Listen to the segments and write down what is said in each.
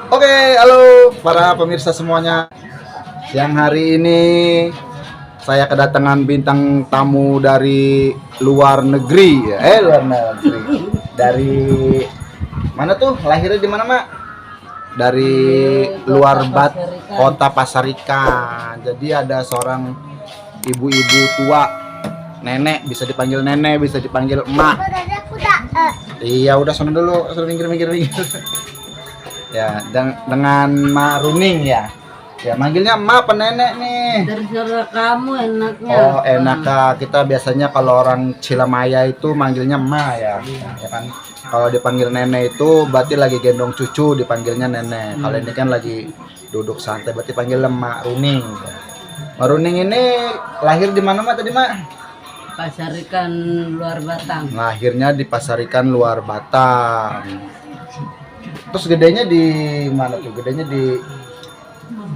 Oke, halo para pemirsa semuanya. Siang hari ini saya kedatangan bintang tamu dari luar negeri. Luar negeri. Dari mana tuh? Lahirnya di mana, Mak? Dari kota Pasarikan. Jadi ada seorang ibu-ibu tua, nenek, bisa dipanggil nenek, bisa dipanggil emak. Iya, udah sana dulu, suruh minggir. Ya, dengan Mak Runing ya. Ya, manggilnya emak apa nenek nih? Terserah kamu enaknya. Oh, enak Kak. Kita biasanya kalau orang Cilemaya itu manggilnya emak ya. Ya kan. Kalau dipanggil nenek itu berarti lagi gendong cucu, dipanggilnya nenek. Kalau ini kan lagi duduk santai, berarti panggil Mak Runing. Mak Runing ini lahir di mana, Mak, tadi, Mak? Pasarikan Luar Batang. Lahirnya di Pasarikan Luar Batang. Terus gedenya di mana tuh? Gedenya di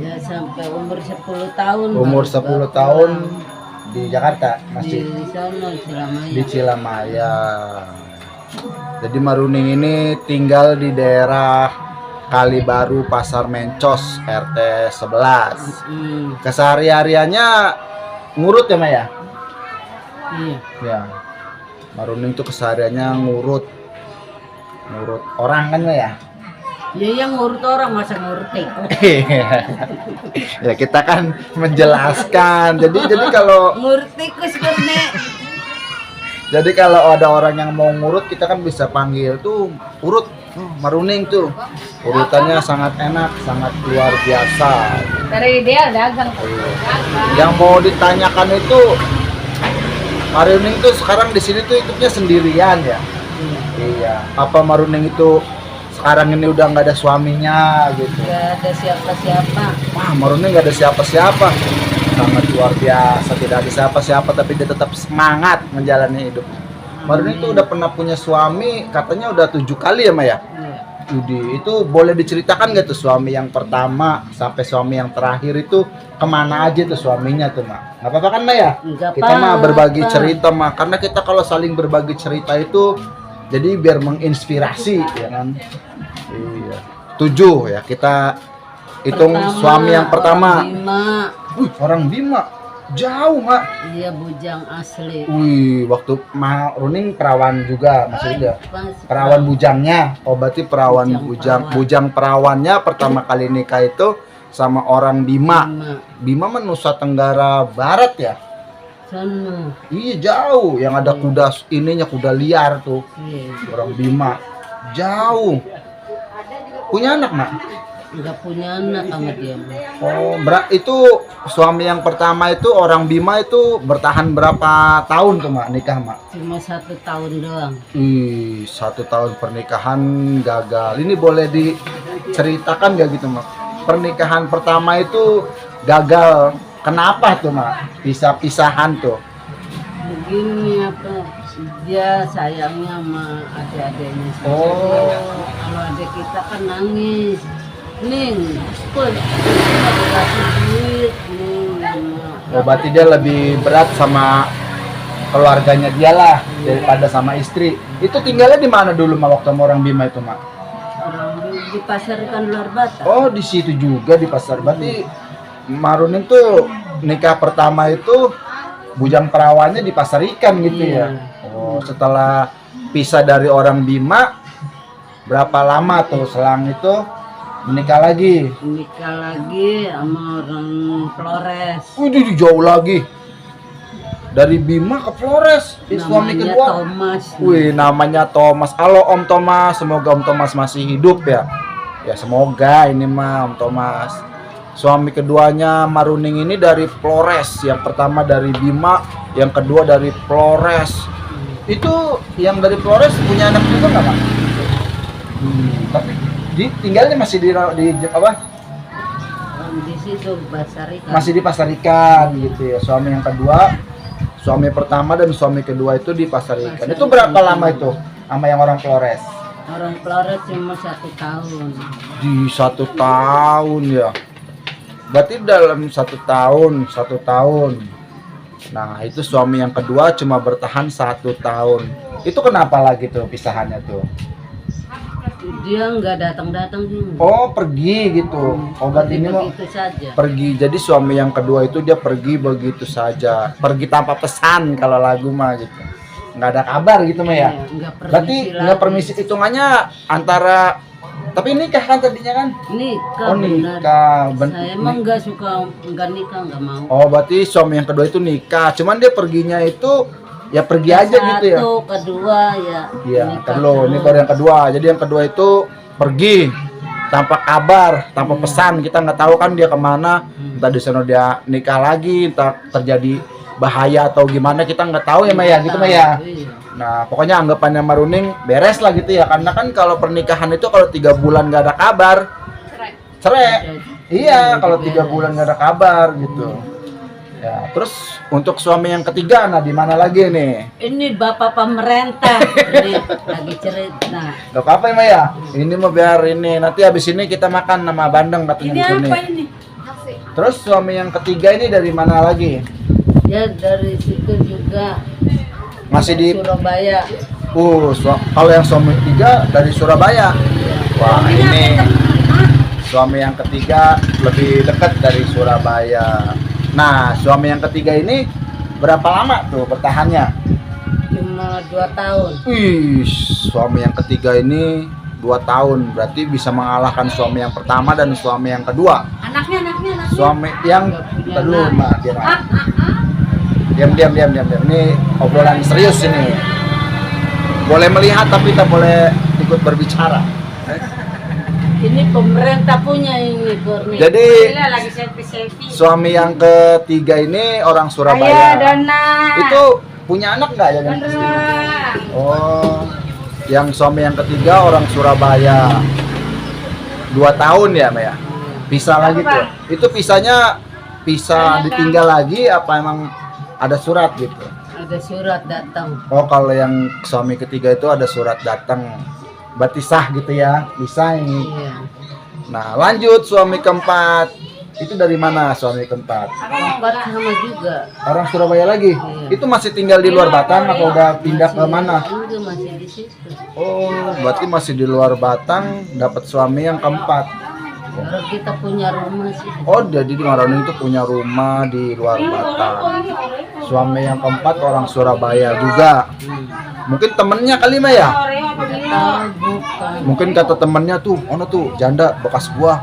Ya sampai umur 10 tahun. umur 10 tahun di Jakarta, masih di sana Cilamaya. di Cilamaya. Jadi Maruning ini tinggal di daerah Kalibaru, Pasar Mencos, RT 11. Kesehari-hariannya ngurut ya, Maya? Iya. Ya. Maruning tuh kesehariannya ngurut orang kan, ya? Ya yang ngurut orang masa ngurut tikus. Ya kita kan menjelaskan. Jadi kalau Ngurut tikus kan, Nek. Jadi kalau ada orang yang mau ngurut, kita kan bisa panggil tuh urut, Maruning tuh. Urutannya sangat enak, sangat luar biasa. Dari dia dagang. Yang mau ditanyakan itu, Maruning tuh sekarang di sini tuh hidupnya sendirian ya. Iya. Apa Maruning itu sekarang ini udah nggak ada suaminya gitu? Gak ada siapa-siapa. Wah, Maruning nggak ada siapa-siapa. Sangat luar biasa, tidak ada siapa-siapa tapi dia tetap semangat menjalani hidup. Maruning itu udah pernah punya suami, katanya udah 7 kali ya, Maya? Iya. Itu boleh diceritakan nggak tuh suami yang pertama sampai suami yang terakhir itu kemana aja tuh suaminya tuh, Mak? Nggak apa-apa kan, Maya? Nggak Kita mah apa-apa. berbagi cerita, Mak. Karena kita kalau saling berbagi cerita itu jadi biar menginspirasi, ya kan? Iya. 7 ya, kita hitung suami yang pertama. Orang Bima, jauh, Mak. Iya, bujang asli. Wih, waktu Mak Runing perawan juga, maksudnya Pas perawan bujangnya. Oh, berarti perawan bujang perawannya pertama kali nikah itu sama orang Bima. Bima mah Nusa Tenggara Barat ya. Sana. Iya, jauh. Yang ada kuda ininya, kuda liar tuh. Iya. Orang Bima. Jauh. Punya anak, Mak? Nggak punya anak sama dia. Oh, itu suami yang pertama itu orang Bima itu bertahan berapa tahun tuh, Mak, nikah, Mak? Cuma 1 tahun doang. 1 tahun pernikahan gagal. Ini boleh diceritakan gak gitu, Mak? Pernikahan pertama itu gagal. Kenapa tuh, Mak? Pisah-pisahan tuh. Begini apa? Dia sayangnya sama adik-adiknya. Oh. Kalau adik kita kan nangis. Ning, kok dikasih duit, Ning. Oh, berarti dia lebih berat sama keluarganya dia lah daripada sama istri. Itu tinggalnya di mana dulu, Mak, waktu sama orang Bima itu, Mak? Orang di Pasarikan Luar Batang. Oh, di situ juga di pasar. Berarti Maruning tuh nikah pertama itu bujang perawannya di Pasarikan gitu ya. Oh, setelah pisah dari orang Bima, berapa lama tuh selang itu menikah lagi? Nikah lagi sama orang Flores. Wih, jauh lagi. Dari Bima ke Flores, suami Namanya kedua. Thomas. Wih, namanya Thomas. Halo Om Thomas, semoga Om Thomas masih hidup ya. Ya semoga ini mah Om Thomas. Suami keduanya Maruning ini dari Flores. Yang pertama dari Bima, yang kedua dari Flores. Itu yang dari Flores punya anak juga nggak, Pak? Tapi tinggalnya masih di apa? Di situ Pasarikan. Masih di Pasarikan gitu ya. Suami yang kedua, suami pertama dan suami kedua itu di Pasarikan. Itu berapa lama itu sama yang orang Flores? Orang Flores cuma 1 tahun. Di 1 tahun ya. Berarti dalam 1 tahun, 1 tahun. Nah, itu suami yang kedua cuma bertahan 1 tahun. Itu kenapa lagi tuh pisahannya tuh? Dia nggak datang-datang sih. Oh, pergi gitu. Oh, berarti ini mau begitu saja. pergi. Jadi suami yang kedua itu dia pergi begitu saja. Pergi tanpa pesan kalau lagu mah gitu. Nggak ada kabar gitu mah ya. Nggak permisi Berarti nggak lagi. permisi, hitungannya antara, tapi nikah kan tadinya kan? Nikah. Oh, benar. nikah. Saya emang nggak suka, nggak nikah, nggak mau. Oh, berarti suami yang kedua itu nikah. Cuman dia perginya itu ya pergi aja gitu ya. Satu, kedua ya. Iya, nikah kalau ini terus. baru yang kedua. Jadi yang kedua itu pergi tanpa kabar, tanpa pesan. Kita nggak tahu kan dia kemana. Entah di sana dia nikah lagi, entah terjadi bahaya atau gimana, kita nggak tahu ya Maya, gitu Maya. Iya. Nah, pokoknya anggapannya Maruning beres lah gitu ya. Karena kan kalau pernikahan itu kalau 3 bulan nggak ada kabar, cerai. Iya, kalau 3 bulan nggak ada kabar gitu. Ya, terus untuk suami yang ketiga, nah di mana lagi nih? Ini bapak pemerintah ini lagi cerita. Gak apa-apa ya Maya. Ini mau biar ini nanti habis ini kita makan nama bandeng katanya Ini di sini. apa ini? Terus suami yang ketiga ini dari mana lagi? Ya dari situ juga. Masih di Surabaya. kalau yang suami ketiga dari Surabaya. Wah, ini suami yang ketiga lebih dekat dari Surabaya. Nah, suami yang ketiga ini berapa lama tuh bertahannya? Cuma 2 tahun. Wih, suami yang ketiga ini 2 tahun, berarti bisa mengalahkan suami yang pertama dan suami yang kedua. Anaknya. Suami yang dulu mah diam. Ini obrolan serius ini. Boleh melihat tapi tak boleh ikut berbicara. Ini pemerintah punya ini Kurni. Jadi lagi selfie. suami yang ketiga ini orang Surabaya. Dana. Itu punya anak nggak ya? Oh, yang suami yang ketiga orang Surabaya. 2 tahun ya, Maya? Pisah lagi tuh. Itu pisahnya pisah ditinggal lagi apa emang ada surat gitu? Ada surat datang. Oh, kalau yang suami ketiga itu ada surat datang. Berarti sah gitu ya, bisa ini. Iya. Nah, lanjut suami keempat. Itu dari mana suami keempat? Empat sama juga. Orang Surabaya lagi? Iya. Itu masih tinggal di luar Batang atau udah pindah ke mana? Juga masih di situ. Oh, berarti masih di luar Batang, dapat suami yang keempat. Kalau kita punya rumah sih. Oh, jadi di Maruning itu punya rumah di luar Batang. Suami yang keempat orang Surabaya juga. Mungkin temennya kali mah ya? Tahu bukan. Mungkin kata temennya tuh, ono tuh janda bekas gua.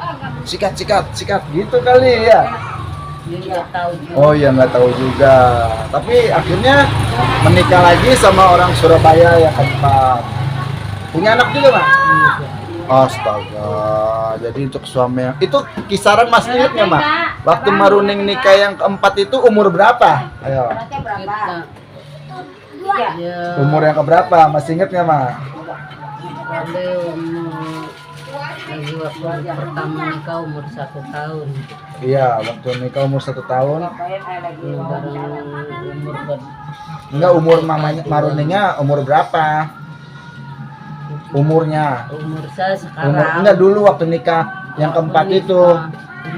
Sikat gitu kali ya. Dia nggak tahu juga. Oh iya, nggak tahu juga. Tapi akhirnya menikah lagi sama orang Surabaya yang keempat. Punya anak juga, Mak? Astaga. Jadi untuk suami yang itu kisaran Mas ingat nggak, Mak? Waktu Maruning nikah yang keempat itu umur berapa? Ayo. Kita. Ya. Umur yang keberapa? Masih ingat nggak, Mak? Kali umur lagi waktu pertama nikah umur 1 tahun. Iya, waktu nikah umur 1 tahun. Bareng umur Enggak, umur mamanya Maruningnya umur berapa? Umurnya. umur saya sekarang. Enggak, dulu waktu nikah yang keempat itu.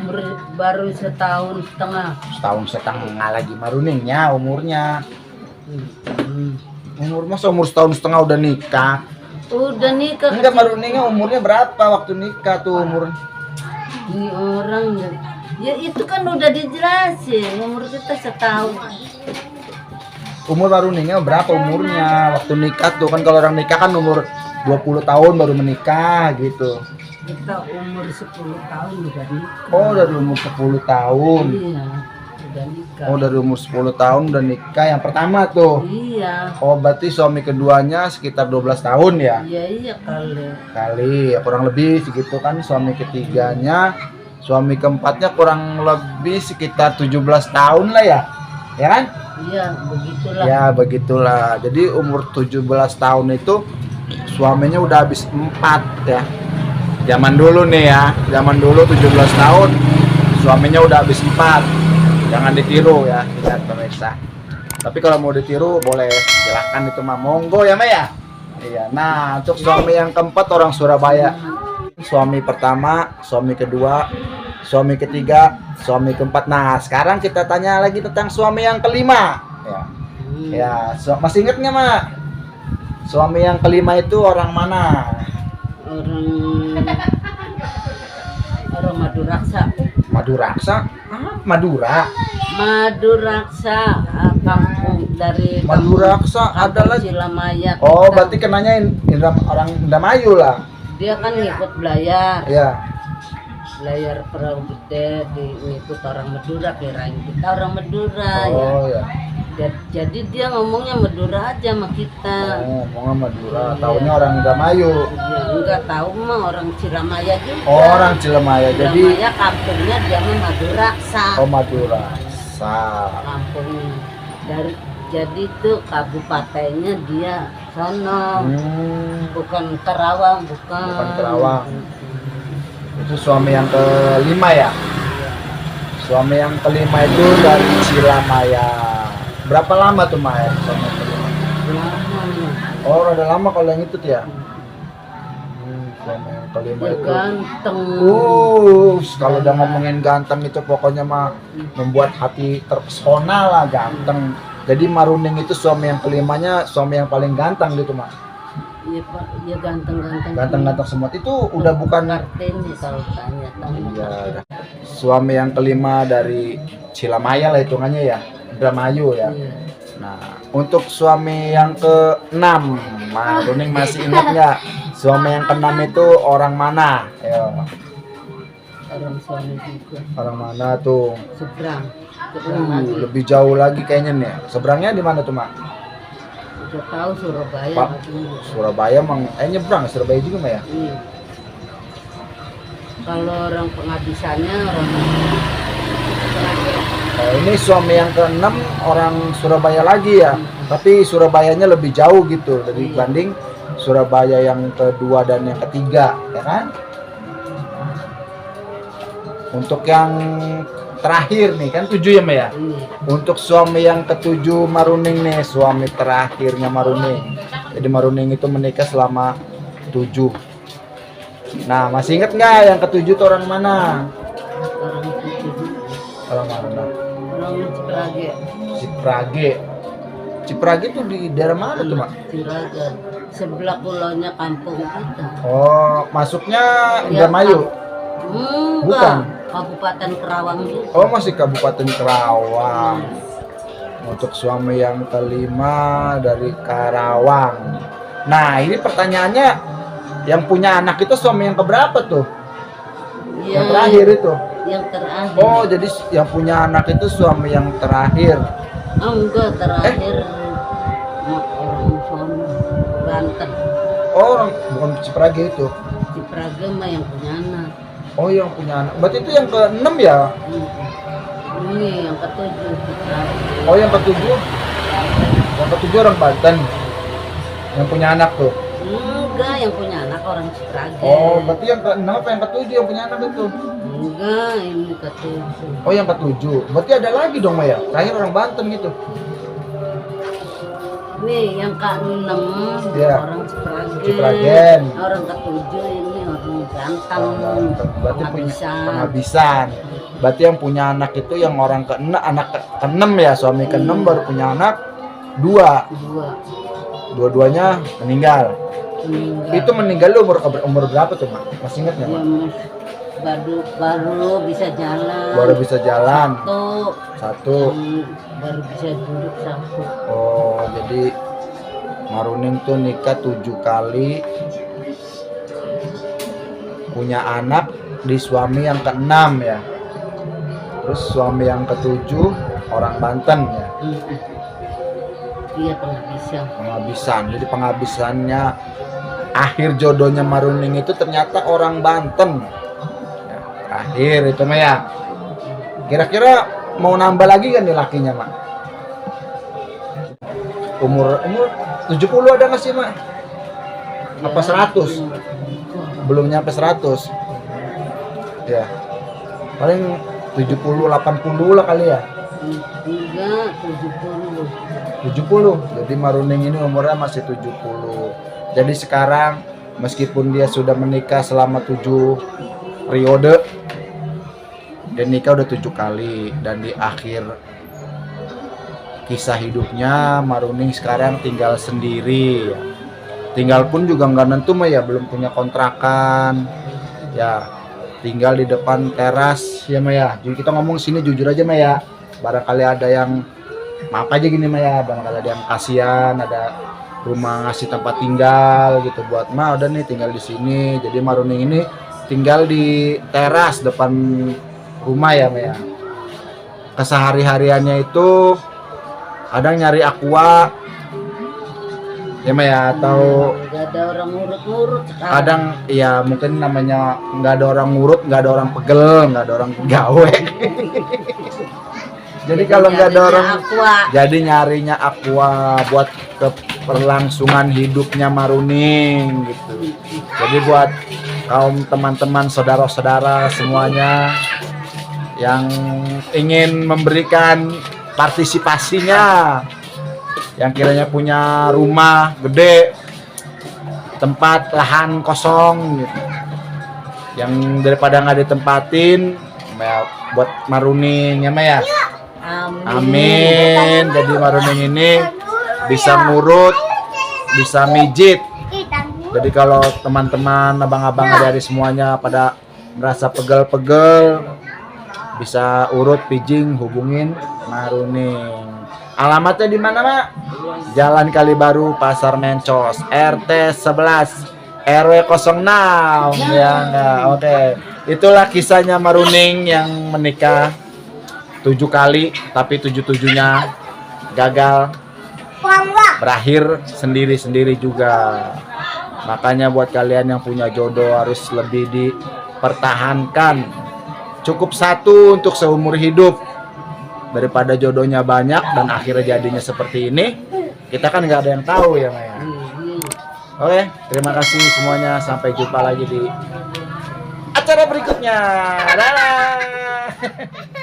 Umur baru 1,5 tahun. 1,5 tahun lagi Maruningnya umurnya. Hmm. Masa umur 1,5 tahun udah nikah? Udah nikah. Enggak, Maruningnya umurnya berapa waktu nikah tuh umur? Ini orang ya itu kan udah dijelasin umur kita 1 tahun. Umur Maruningnya berapa umurnya waktu nikah tuh? Kan kalau orang nikah kan umur 20 tahun baru menikah gitu. Kita umur 10 tahun udah nikah. Oh, dari umur 10 tahun. Iya, udah nikah. Oh, dari umur 10 tahun udah nikah yang pertama tuh. Iya. Oh, berarti suami keduanya sekitar 12 tahun ya? Iya kali. Kali, ya kurang lebih segitu kan suami ketiganya. Suami keempatnya kurang lebih sekitar 17 tahun lah ya. Ya kan? Iya, begitulah. Ya, begitulah. Jadi umur 17 tahun itu suaminya udah habis 4 ya. Zaman dulu nih ya. Zaman dulu 17 tahun suaminya udah habis 4. Jangan ditiru ya, lihat pemirsa. Tapi kalau mau ditiru boleh, silahkan itu mah monggo ya, Maya. Iya. Nah, untuk suami yang keempat orang Surabaya. Suami pertama, suami kedua, suami ketiga, suami keempat. Nah, sekarang kita tanya lagi tentang suami yang kelima. Ya. Ya, masih inget nggak, Mak? Suami yang kelima itu orang mana? orang orang Maduraksa. Maduraksa? Madura. Maduraksa, kampung dari Maduraksa adalah. Cilamaya. Oh, berarti kenanya orang Indramayu lah. Dia kan ngikut belayar. Ya. Belayar perahu gede ngikut orang Madura, kirain kita orang Madura ya. Oh ya. Jadi dia ngomongnya Madura aja sama kita. Oh, ngomongnya Madura. Iya. Taunya orang Indramayu. Ya, enggak tahu mah orang Cilamaya juga. Oh, orang Cilemaya. Jadi Cilamaya kampungnya dia mah Maduraksa. oh Maduraksa. Kampungnya jadi tuh kabupatennya dia sono. Bukan Karawang, bukan. Bukan Karawang. Itu suami yang kelima ya? Suami yang kelima itu dari Cilamaya. Berapa lama tuh Maya? Suami yang kelima? Lama. Oh, udah lama kalau yang itu tuh ya? Suami yang kelima Dia itu. ganteng. Kalau udah ngomongin ganteng itu pokoknya mah membuat hati terpesona lah, ganteng. Jadi Maruning itu suami yang kelimanya suami yang paling ganteng gitu mah. Iya Pak, dia ganteng-ganteng. Ganteng-ganteng semua itu udah bukan. Kartini kalau tanya. Iya. Suami yang kelima dari Cilamaya lah hitungannya ya, Indramayu ya. Iya. Nah, untuk suami yang keenam, Maruning masih ingat nggak? Suami yang keenam itu orang mana? Ayo. Orang suami juga. Orang mana tuh? Seberang lagi. Lebih jauh lagi kayaknya nih. Seberangnya di mana tuh, Mak? Udah tahu Surabaya. Pak, katanya. Surabaya emang nyebrang Surabaya juga Mak ya? Iya. Kalau orang penghabisannya orang Ini suami yang keenam orang Surabaya lagi ya. Tapi Surabayanya lebih jauh gitu dibanding Surabaya yang kedua dan yang ketiga, ya kan? Untuk yang terakhir nih kan 7 ya Mbak ya. Untuk suami yang ketujuh Maruning nih, suami terakhirnya Maruning. Jadi Maruning itu menikah selama 7. Nah, masih inget nggak yang ketujuh tuh orang mana? orang itu Orang mana? orang Ciprage. Ciprage. Ciprage itu di daerah mana tuh Mak? Ciraga. Sebelah pulaunya kampung kita. Oh, masuknya Ya, Indramayu. Bukan. Bukan. Kabupaten Kerawang juga. Oh, masih Kabupaten Kerawang. Untuk suami yang kelima dari Karawang. Nah, ini pertanyaannya, yang punya anak itu suami yang keberapa tuh? Yang terakhir itu. Yang terakhir. Oh, jadi yang punya anak itu suami yang terakhir. Oh, enggak, terakhir orang suami Banten. Oh, orang bukan Ciprage itu. Ciprage mah yang punya anak. Oh, yang punya anak. Berarti itu yang ke-6 ya? Ini yang ketujuh Ciprage. Oh, yang ketujuh. Yang ketujuh orang Banten. Yang punya anak tuh. Enggak, yang punya anak orang Ciprage. Oh, berarti yang ke-6 apa yang ketujuh yang punya anak itu? Enggak, ini ketujuh. Oh, yang ketujuh. Berarti ada lagi dong, Maya. Terakhir orang Banten gitu. Nih yang ke-6 Ya. orang Ciprage. Cipragen. Orang ketujuh ini orang Banten. Orang Banten. Berarti punya Penghabisan. penghabisan. Berarti yang punya anak itu yang orang ke-6, anak ke-6 ya, suami ke-6 baru punya anak 2. Dua. Dua-duanya meninggal. Meninggal. Itu meninggal lu umur berapa tuh, Mak? Masih ingat nggak, Ya, Mak? baru bisa jalan. Baru bisa jalan. Satu. Satu. Baru bisa duduk satu. Oh, jadi Maruning tuh nikah 7 kali, punya anak di suami yang ke-6 ya. Terus suami yang ke-7 orang Banten ya. Dia penghabisan. Penghabisan. Jadi penghabisannya akhir jodohnya Maruning itu ternyata orang Banten. Ya, terakhir itu mah ya. Kira-kira mau nambah lagi kan nih lakinya, Mak? Umur 70 ada nggak sih, Mak? Apa 100? Belum nyampe 100. Ya. Paling 70 80 lah kali ya. Enggak, 70. 70. Jadi Maruning ini umurnya masih 70. Jadi sekarang meskipun dia sudah menikah selama 7 periode, dia nikah udah 7 kali, dan di akhir kisah hidupnya Maruning sekarang tinggal sendiri. tinggal pun juga nggak nentu mah ya, belum punya kontrakan ya, tinggal di depan teras ya mah ya. Jadi kita ngomong sini jujur aja mah ya, barangkali ada yang maaf aja gini mah ya, barangkali ada yang kasihan, ada rumah ngasih tempat tinggal gitu buat mah udah nih tinggal di sini. Jadi Maruning ini tinggal di teras depan rumah ya mah ya. Kesehari-hariannya itu kadang nyari aqua ya mah ya, atau Nggak ada orang ngurut-ngurut sekarang. kadang ya mungkin namanya nggak ada orang ngurut, nggak ada orang pegel, nggak ada orang gawe. Jadi kalau nggak ada orang, aqua. jadi nyarinya aqua buat keberlangsungan hidupnya Maruning gitu. Jadi buat kaum teman-teman, saudara-saudara semuanya yang ingin memberikan partisipasinya, yang kiranya punya rumah gede, tempat lahan kosong gitu, yang daripada nggak ditempatin ya, buat Maruning ya mah ya. Amin. Jadi Maruning ini bisa ngurut, bisa mijit. Jadi kalau teman-teman, abang-abang dari semuanya pada merasa pegel-pegel, bisa urut, pijing, hubungin Maruning. Alamatnya di mana, Mak? Jalan Kalibaru, Pasar Mencos, RT 11, RW 06. Ya enggak? Oke. Itulah kisahnya Maruning yang menikah 7 kali, tapi 7-7-nya gagal, berakhir sendiri-sendiri juga. Makanya buat kalian yang punya jodoh harus lebih dipertahankan. Cukup satu untuk seumur hidup, daripada jodohnya banyak dan akhirnya jadinya seperti ini. Kita kan nggak ada yang tahu ya Maya. Oke, terima kasih semuanya, sampai jumpa lagi di acara berikutnya. Dadah.